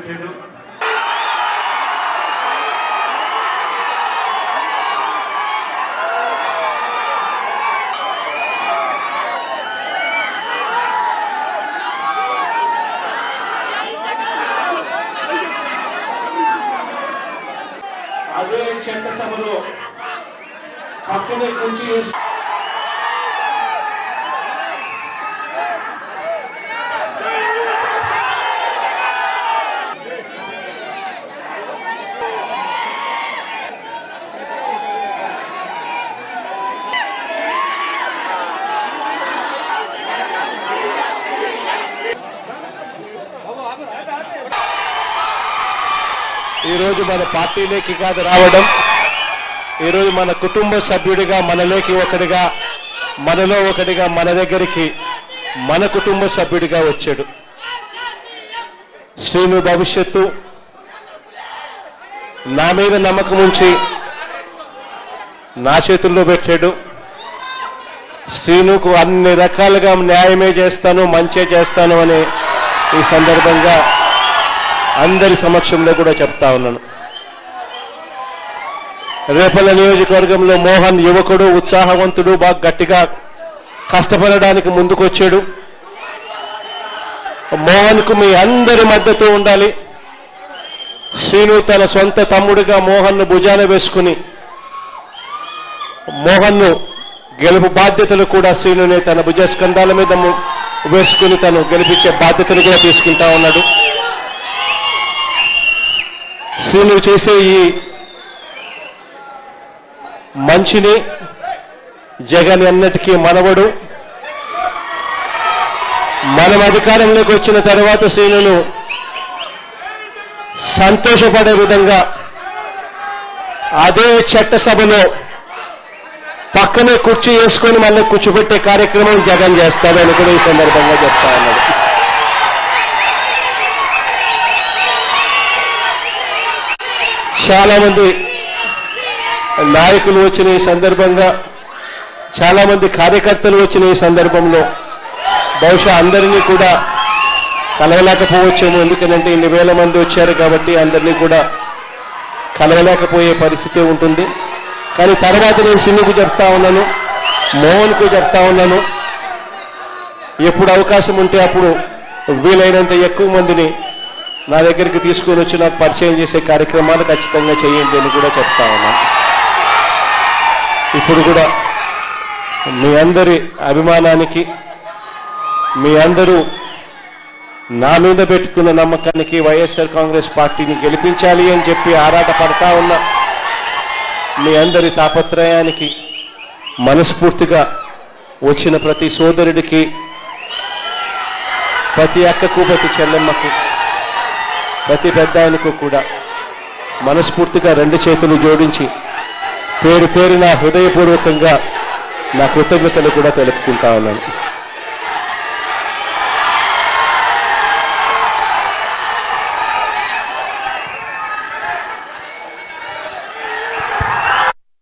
పెట్టాడు. అదే చట్టసభలో పక్కనే కుర్చీ ఈరోజు మన పార్టీలోకి కాదు రావడం, ఈరోజు మన కుటుంబ సభ్యుడిగా, మనలోకి ఒకటిగా, మనలో ఒకటిగా, మన దగ్గరికి మన కుటుంబ సభ్యుడిగా వచ్చాడు. శ్రీను భవిష్యత్తు నా మీద నమ్మకం ఉంచి నా చేతుల్లో పెట్టాడు. శ్రీనుకు అన్ని రకాలుగా న్యాయమే చేస్తాను, మంచే చేస్తాను అని ఈ సందర్భంగా అందరి సమక్షంలో కూడా చెప్తా ఉన్నాను. రేపల్ల నియోజకవర్గంలో మోహన్ యువకుడు, ఉత్సాహవంతుడు, బాగా గట్టిగా కష్టపడడానికి ముందుకొచ్చాడు. మోహన్కు మీ అందరి మద్దతు ఉండాలి. శ్రీను తన సొంత తమ్ముడిగా మోహన్ను భుజాన వేసుకుని మోహన్ను గెలుపు బాధ్యతలు కూడా శ్రీనునే తన భుజస్కంధాల మీద వేసుకుని తను గెలిపించే బాధ్యతలు కూడా తీసుకుంటా ఉన్నాడు. శ్రీను చేసే ఈ మంచిని జగన్ ఎన్నటికీ మనవడు. మనం అధికారంలోకి వచ్చిన తర్వాత శ్రీనును సంతోషపడే విధంగా అదే చట్టసభలో పక్కనే కుర్చీ వేసుకొని మళ్ళీ కూర్చోబెట్టే కార్యక్రమం జగన్ చేస్తాడని కూడా ఈ సందర్భంగా చెప్తా ఉన్నాడు. చాలా మంది నాయకులు వచ్చిన ఈ సందర్భంగా, చాలా మంది కార్యకర్తలు వచ్చిన ఈ సందర్భంలో బహుశా అందరినీ కూడా కలవలేకపోవచ్చేమో. ఎందుకంటే ఇన్ని వేల మంది వచ్చారు కాబట్టి అందరినీ కూడా కలవలేకపోయే పరిస్థితి ఉంటుంది. కానీ తర్వాత నేను సిన్నుకు చెప్తా ఉన్నాను, మోహన్కు చెప్తా ఉన్నాను, ఎప్పుడు అవకాశం ఉంటే అప్పుడు వీలైనంత ఎక్కువ మందిని నా దగ్గరికి తీసుకొని వచ్చి నాకు పరిచయం చేసే కార్యక్రమాలు ఖచ్చితంగా చేయండి అని కూడా చెప్తా ఉన్నాను. ఇప్పుడు కూడా మీ అందరి అభిమానానికి, మీ అందరూ నా మీద పెట్టుకున్న నమ్మకానికి, వైఎస్ఆర్ కాంగ్రెస్ పార్టీని గెలిపించాలి అని చెప్పి ఆరాట పడతా ఉన్న మీ అందరి తాపత్రయానికి మనస్ఫూర్తిగా వచ్చిన ప్రతి సోదరుడికి, ప్రతి అక్కకు, ప్రతి చెల్లెమ్మకు, ప్రతి పెద్ద ఆయనకు కూడా మనస్ఫూర్తిగా రెండు చేతులు జోడించి పేరు పేరున హృదయపూర్వకంగా నా కృతజ్ఞతలు కూడా తెలుపుకుంటా ఉన్నాను.